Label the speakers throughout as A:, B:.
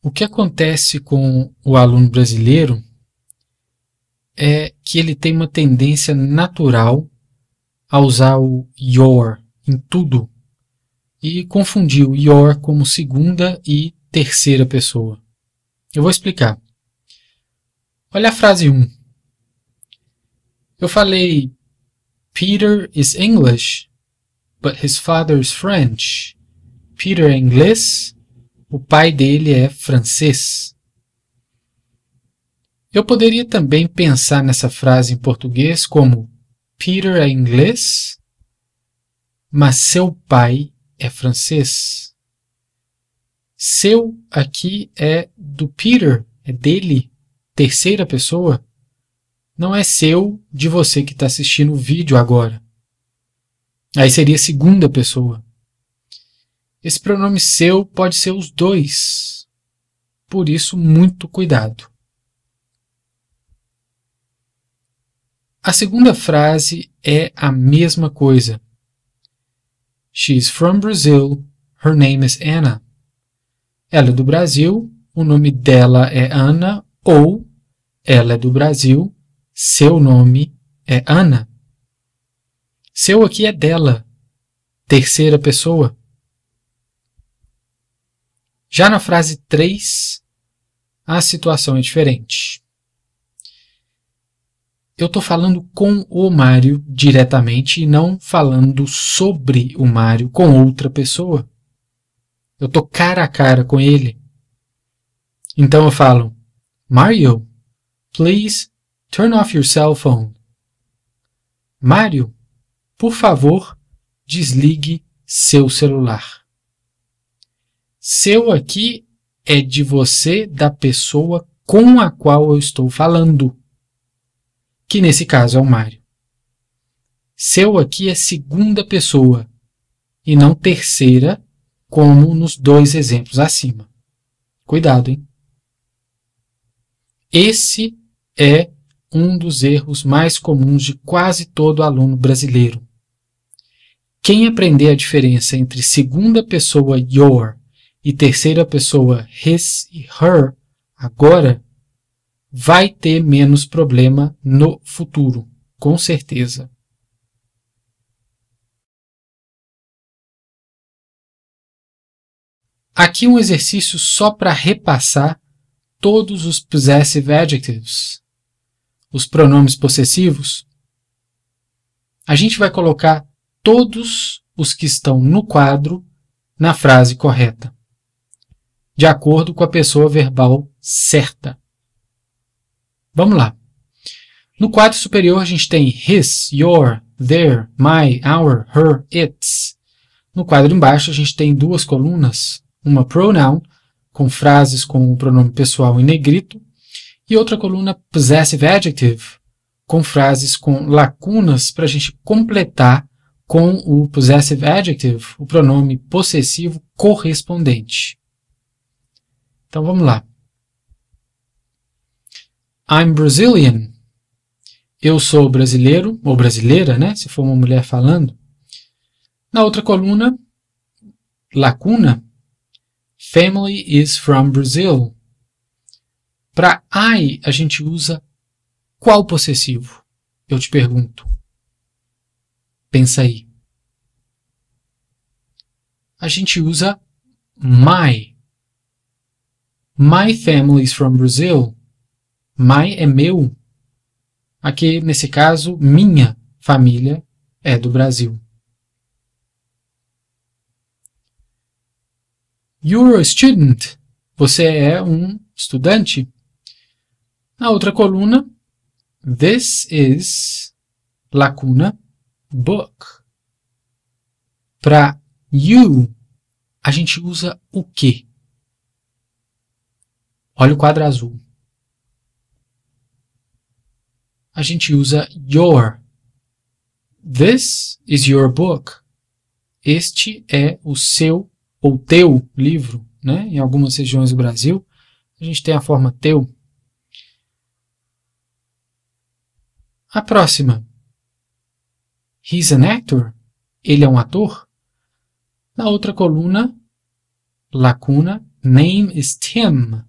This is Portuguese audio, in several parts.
A: O que acontece com o aluno brasileiro é que ele tem uma tendência natural a usar o your em tudo e confundir o your como segunda e terceira pessoa. Eu vou explicar. Olha a frase 1. Eu falei Peter is English, but his father is French. Peter é inglês, o pai dele é francês. Eu poderia também pensar nessa frase em português como Peter é inglês, mas seu pai é francês. Seu aqui é do Peter, é dele, terceira pessoa. Não é seu de você que está assistindo o vídeo agora. Aí seria segunda pessoa. Esse pronome seu pode ser os dois. Por isso, muito cuidado. A segunda frase é a mesma coisa. She's from Brazil. Her name is Anna. Ela é do Brasil. O nome dela é Ana. Ou ela é do Brasil. Seu nome é Ana. Seu aqui é dela. Terceira pessoa. Já na frase 3, a situação é diferente. Eu estou falando com o Mário diretamente e não falando sobre o Mário com outra pessoa. Eu estou cara a cara com ele. Então eu falo, Mario, please turn off your cell phone. Mário, por favor, desligue seu celular. Seu aqui é de você, da pessoa com a qual eu estou falando. Que nesse caso é o Mário. Seu aqui é segunda pessoa e não terceira, como nos dois exemplos acima. Cuidado, hein? Esse é um dos erros mais comuns de quase todo aluno brasileiro. Quem aprender a diferença entre segunda pessoa your e terceira pessoa his e her agora vai ter menos problema no futuro, com certeza. Aqui um exercício só para repassar todos os possessive adjectives, os pronomes possessivos. A gente vai colocar todos os que estão no quadro na frase correta, de acordo com a pessoa verbal certa. Vamos lá. No quadro superior a gente tem his, your, their, my, our, her, its. No quadro embaixo a gente tem duas colunas, uma pronoun, com frases com o pronome pessoal em negrito, e outra coluna possessive adjective, com frases com lacunas para a gente completar com o possessive adjective, o pronome possessivo correspondente. Então vamos lá. I'm Brazilian. Eu sou brasileiro, ou brasileira, né? Se for uma mulher falando. Na outra coluna, lacuna, family is from Brazil. Para I, a gente usa qual possessivo? Eu te pergunto. Pensa aí. A gente usa my. My family is from Brazil. My é meu. Aqui, nesse caso, minha família é do Brasil. You're a student. Você é um estudante. Na outra coluna, this is, lacuna, book. Para you, a gente usa o quê? Olha o quadro azul. A gente usa your. This is your book. Este é o seu ou teu livro, né? Em algumas regiões do Brasil, a gente tem a forma teu. A próxima. He's an actor. Ele é um ator. Na outra coluna, lacuna, name is Tim.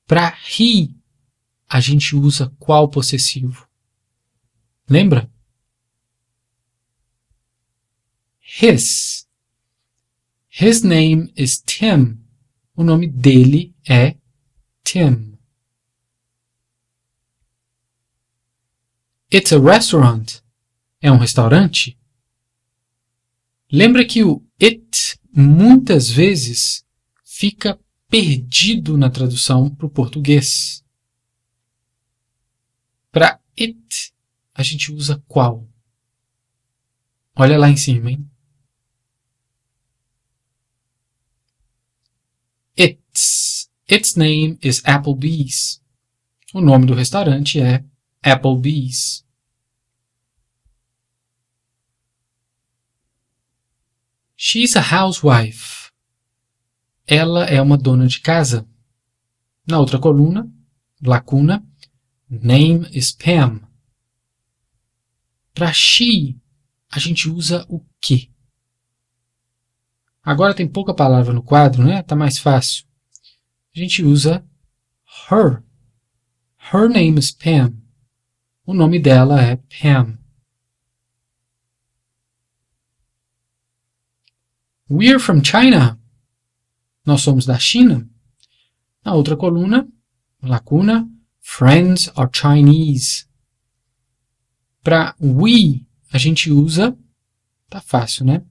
A: Para he, a gente usa qual possessivo? Lembra? His. His name is Tim. O nome dele é Tim. It's a restaurant. É um restaurante? Lembra que o it muitas vezes fica perdido na tradução para o português. Para it, a gente usa qual? Olha lá em cima, hein? Its name is Applebee's. O nome do restaurante é Applebee's. She's a housewife. Ela é uma dona de casa. Na outra coluna, lacuna, name is Pam. Para she, a gente usa o que? Agora tem pouca palavra no quadro, né? Tá mais fácil. A gente usa her. Her name is Pam. O nome dela é Pam. We're from China. Nós somos da China. Na outra coluna, lacuna, friends are Chinese. Para we, a gente usa, tá fácil, né?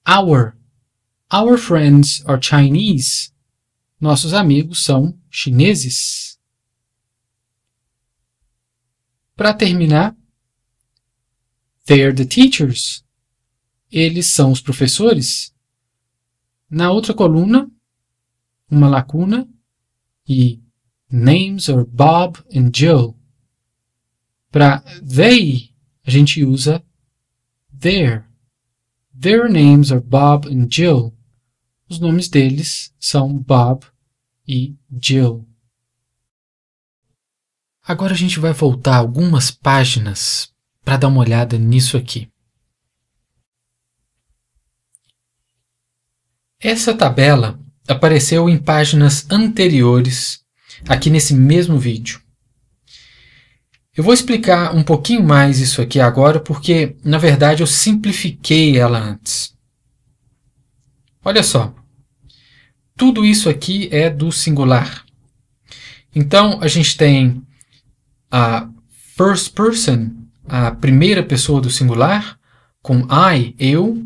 A: Our friends are Chinese. Nossos amigos são chineses. Para terminar, they're the teachers. Eles são os professores. Na outra coluna, uma lacuna e names are Bob and Jill. Para they, a gente usa their. Their names are Bob and Jill. Os nomes deles são Bob e Jill. Agora a gente vai voltar algumas páginas para dar uma olhada nisso aqui. Essa tabela apareceu em páginas anteriores, aqui nesse mesmo vídeo. Eu vou explicar um pouquinho mais isso aqui agora, porque, na verdade, eu simplifiquei ela antes. Olha só. Tudo isso aqui é do singular. Então, a gente tem a first person, a primeira pessoa do singular, com I, eu,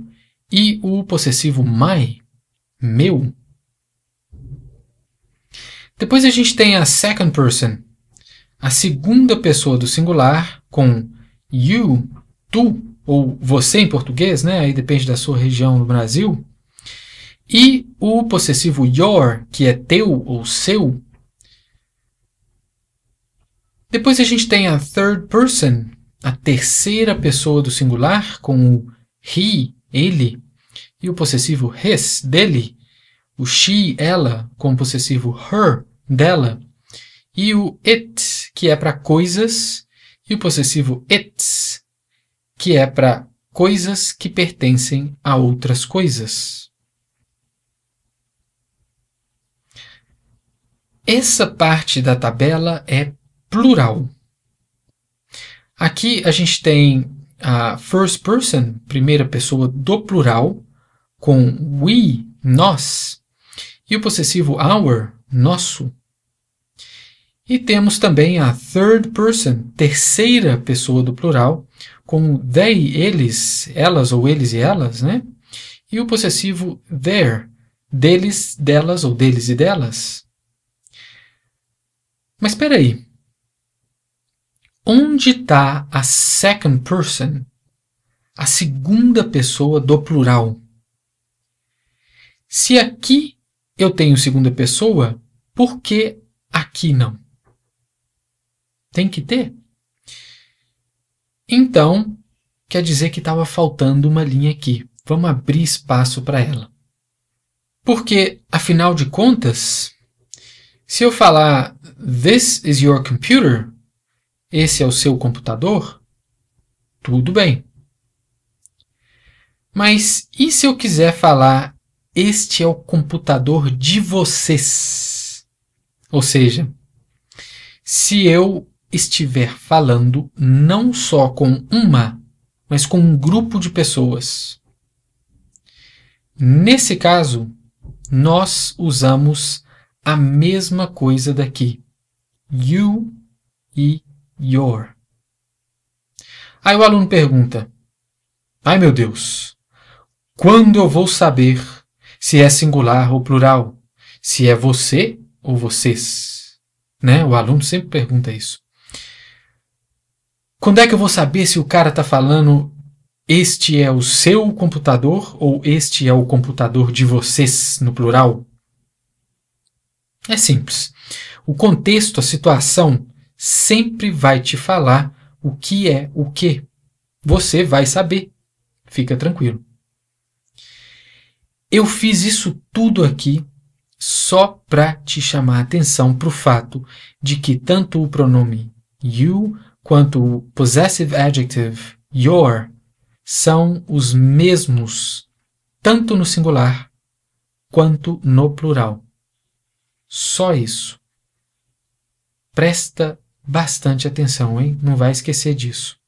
A: e o possessivo my, meu. Depois a gente tem a second person, a segunda pessoa do singular, com you, tu, ou você em português, né? Aí depende da sua região no Brasil. E o possessivo your, que é teu ou seu. Depois a gente tem a third person, a terceira pessoa do singular, com o he, ele, e o possessivo his, dele, o she, ela, com o possessivo her, dela, e o it, que é para coisas, e o possessivo its, que é para coisas que pertencem a outras coisas. Essa parte da tabela é plural. Aqui a gente tem a first person, primeira pessoa do plural, com we, nós, e o possessivo our, nosso. E temos também a third person, terceira pessoa do plural, com they, eles, elas ou eles e elas, né? E o possessivo their, deles, delas ou deles e delas. Mas espera aí. Onde está a second person, a segunda pessoa do plural? Se aqui eu tenho segunda pessoa, por que aqui não? Tem que ter. Então, quer dizer que estava faltando uma linha aqui. Vamos abrir espaço para ela. Porque, afinal de contas, se eu falar this is your computer, esse é o seu computador, tudo bem. Mas e se eu quiser falar este é o computador de vocês. Ou seja, se eu estiver falando não só com uma, mas com um grupo de pessoas. Nesse caso, nós usamos a mesma coisa daqui. You e your. Aí o aluno pergunta: ai meu Deus, quando eu vou saber se é singular ou plural? Se é você ou vocês? Né? O aluno sempre pergunta isso. Quando é que eu vou saber se o cara está falando este é o seu computador ou este é o computador de vocês, no plural? É simples. O contexto, a situação, sempre vai te falar o que é o quê. Você vai saber. Fica tranquilo. Eu fiz isso tudo aqui só para te chamar a atenção para o fato de que tanto o pronome you quanto o possessive adjective your são os mesmos tanto no singular quanto no plural. Só isso. Presta bastante atenção, hein? Não vai esquecer disso.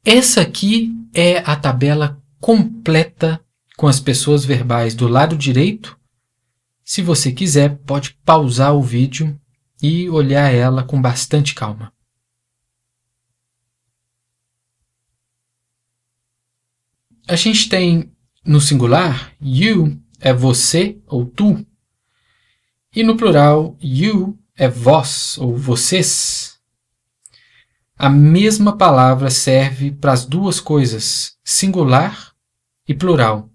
A: Essa aqui é a tabela completa com as pessoas verbais do lado direito. Se você quiser, pode pausar o vídeo e olhar ela com bastante calma. A gente tem no singular, you é você ou tu. E no plural, you é vós ou vocês. A mesma palavra serve para as duas coisas, singular e plural.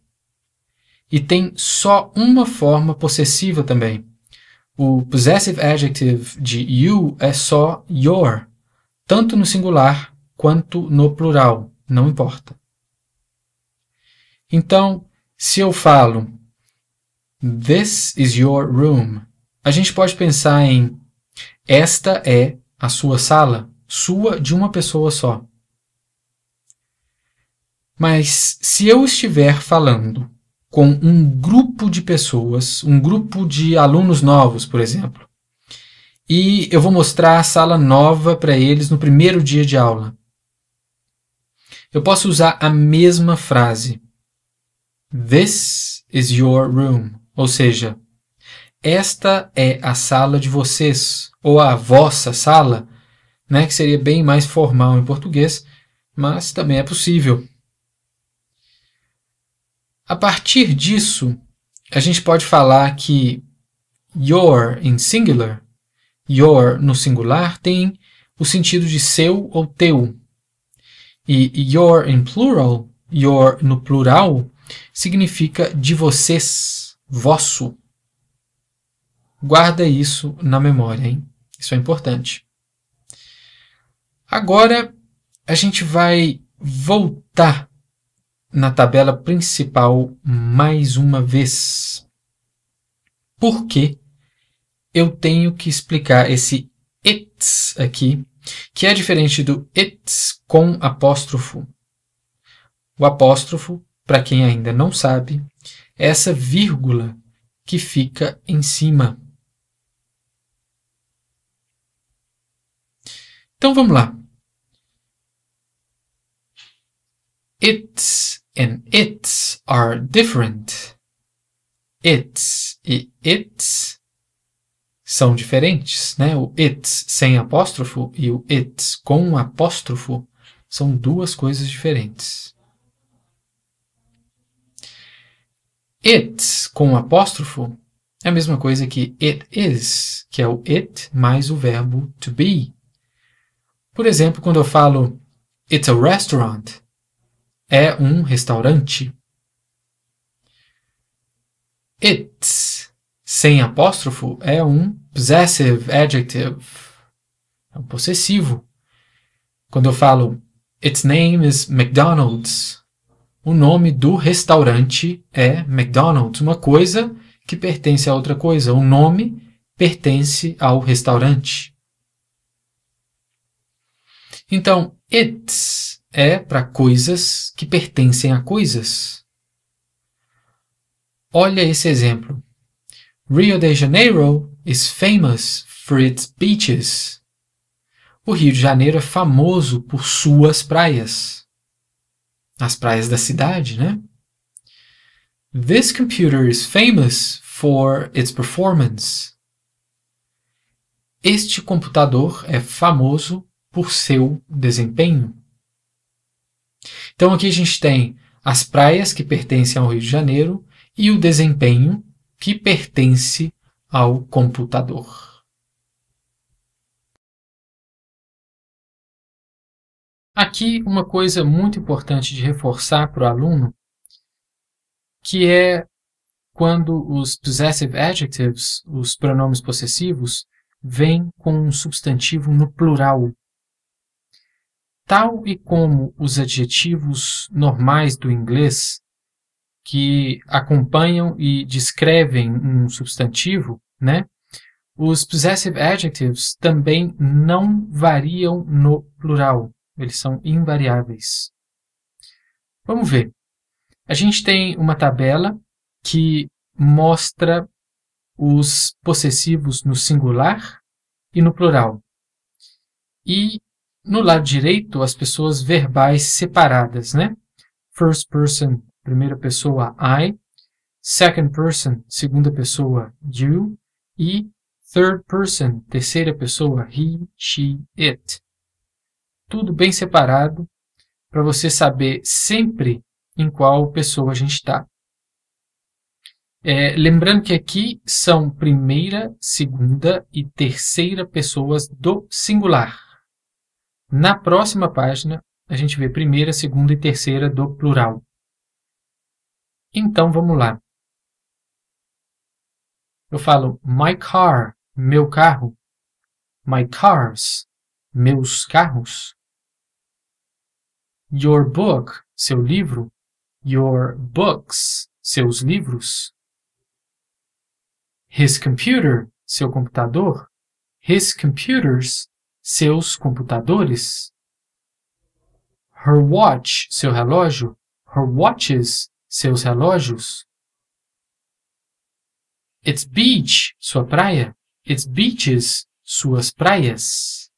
A: E tem só uma forma possessiva também. O possessive adjective de you é só your, tanto no singular quanto no plural, não importa. Então, se eu falo this is your room, a gente pode pensar em esta é a sua sala, sua de uma pessoa só. Mas se eu estiver falando com um grupo de pessoas, um grupo de alunos novos, por exemplo, e eu vou mostrar a sala nova para eles no primeiro dia de aula, eu posso usar a mesma frase. This is your room. Ou seja, esta é a sala de vocês, ou a vossa sala, né, que seria bem mais formal em português, mas também é possível. A partir disso, a gente pode falar que your em singular, your no singular, tem o sentido de seu ou teu. E your em plural, your no plural, significa de vocês, vosso. Guarda isso na memória, hein? Isso é importante. Agora, a gente vai voltar na tabela principal mais uma vez. Por que eu tenho que explicar esse it's aqui, que é diferente do it's com apóstrofo? O apóstrofo, para quem ainda não sabe, é essa vírgula que fica em cima. Então vamos lá. It's and its are different. It's e its são diferentes, né? O it's sem apóstrofo e o its com apóstrofo são duas coisas diferentes. It com apóstrofo é a mesma coisa que it is, que é o it mais o verbo to be. Por exemplo, quando eu falo it's a restaurant, é um restaurante. It's sem apóstrofo é um possessive adjective, é um possessivo. Quando eu falo its name is McDonald's, o nome do restaurante é McDonald's, uma coisa que pertence a outra coisa. O nome pertence ao restaurante. Então, its é para coisas que pertencem a coisas. Olha esse exemplo. Rio de Janeiro is famous for its beaches. O Rio de Janeiro é famoso por suas praias. As praias da cidade, né? This computer is famous for its performance. Este computador é famoso por seu desempenho. Então aqui a gente tem as praias que pertencem ao Rio de Janeiro e o desempenho que pertence ao computador. Aqui uma coisa muito importante de reforçar para o aluno, que é quando os possessive adjectives, os pronomes possessivos, vêm com um substantivo no plural. Tal e como os adjetivos normais do inglês, que acompanham e descrevem um substantivo, né? Os possessive adjectives também não variam no plural. Eles são invariáveis. Vamos ver. A gente tem uma tabela que mostra os possessivos no singular e no plural. E no lado direito, as pessoas verbais separadas, né? First person, primeira pessoa, I. Second person, segunda pessoa, you. E third person, terceira pessoa, he, she, it. Tudo bem separado para você saber sempre em qual pessoa a gente está. Lembrando que aqui são primeira, segunda e terceira pessoas do singular. Na próxima página, a gente vê primeira, segunda e terceira do plural. Então, vamos lá. Eu falo my car, meu carro. My cars, meus carros. Your book, seu livro. Your books, seus livros. His computer, seu computador. His computers, seus computadores. Her watch, seu relógio. Her watches, seus relógios. Its beach, sua praia. Its beaches, suas praias.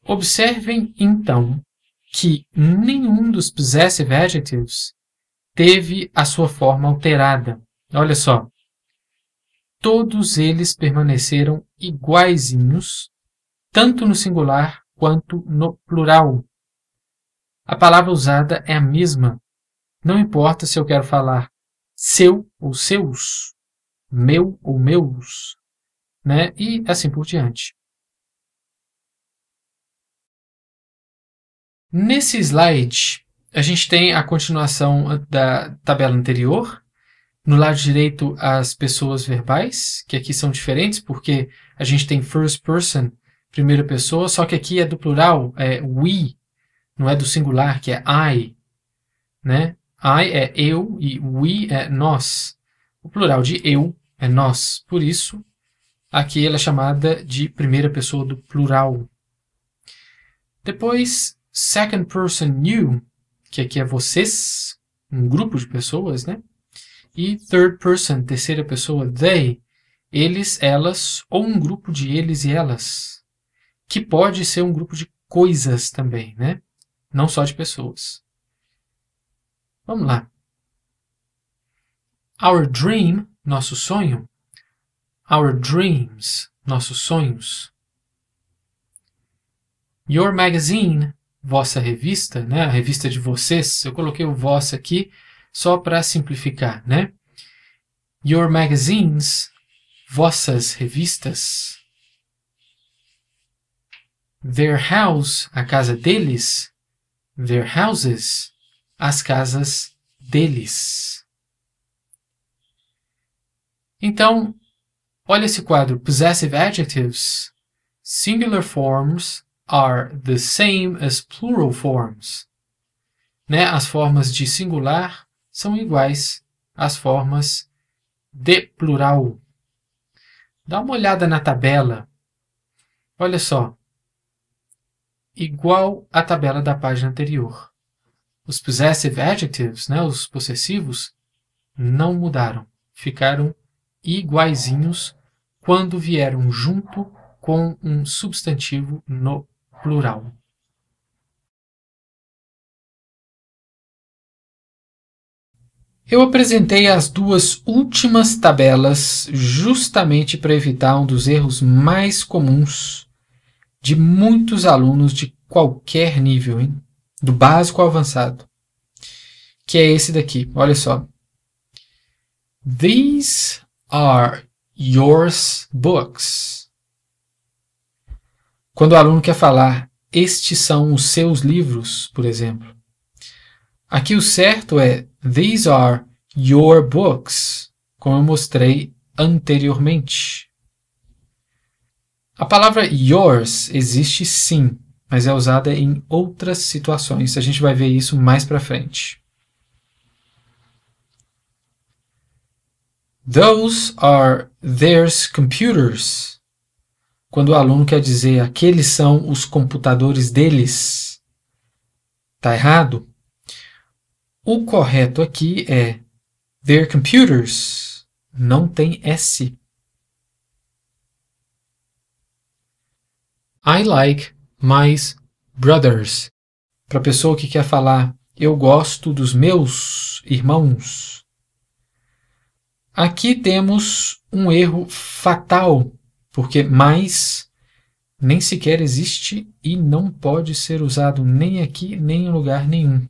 A: Observem, então, que nenhum dos possessive adjectives teve a sua forma alterada. Olha só. Todos eles permaneceram iguaizinhos, tanto no singular quanto no plural. A palavra usada é a mesma. Não importa se eu quero falar seu ou seus, meu ou meus, né? E assim por diante. Nesse slide, a gente tem a continuação da tabela anterior. No lado direito, as pessoas verbais, que aqui são diferentes, porque a gente tem first person, primeira pessoa, só que aqui é do plural, é we, não é do singular, que é I. Né? I é eu e we é nós. O plural de eu é nós. Por isso, aqui ela é chamada de primeira pessoa do plural. Depois, second person you, que aqui é vocês, um grupo de pessoas, né? E third person, terceira pessoa, they, eles, elas, ou um grupo de eles e elas, que pode ser um grupo de coisas também, né? Não só de pessoas. Vamos lá. Our dream, nosso sonho. Our dreams, nossos sonhos. Your magazine, vossa revista, né? A revista de vocês. Eu coloquei o vossa aqui só para simplificar, né? Your magazines, vossas revistas. Their house, a casa deles. Their houses, as casas deles. Então, olha esse quadro. Possessive adjectives. Singular forms are the same as plural forms. Né? As formas de singular são iguais às formas de plural. Dá uma olhada na tabela. Olha só. igual à tabela da página anterior. Os possessive adjectives, né, os possessivos, não mudaram. Ficaram iguaizinhos quando vieram junto com um substantivo no plural. Eu apresentei as duas últimas tabelas justamente para evitar um dos erros mais comuns de muitos alunos de qualquer nível, hein? Do básico ao avançado, que é esse daqui. Olha só. These are your books. Quando o aluno quer falar estes são os seus livros, por exemplo. Aqui o certo é these are your books, como eu mostrei anteriormente. A palavra yours existe sim, mas é usada em outras situações. A gente vai ver isso mais para frente. Those are their computers. Quando o aluno quer dizer aqueles são os computadores deles, está errado? O correto aqui é their computers. Não tem S. I like my brothers. Para a pessoa que quer falar eu gosto dos meus irmãos. Aqui temos um erro fatal, porque mais nem sequer existe e não pode ser usado nem aqui nem em lugar nenhum.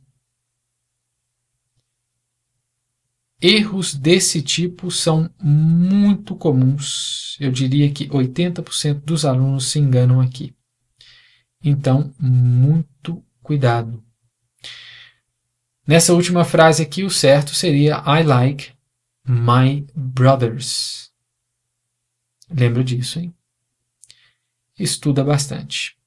A: Erros desse tipo são muito comuns. Eu diria que 80% dos alunos se enganam aqui. Então, muito cuidado. Nessa última frase aqui, o certo seria I like my brothers. Lembra disso, hein? Estuda bastante.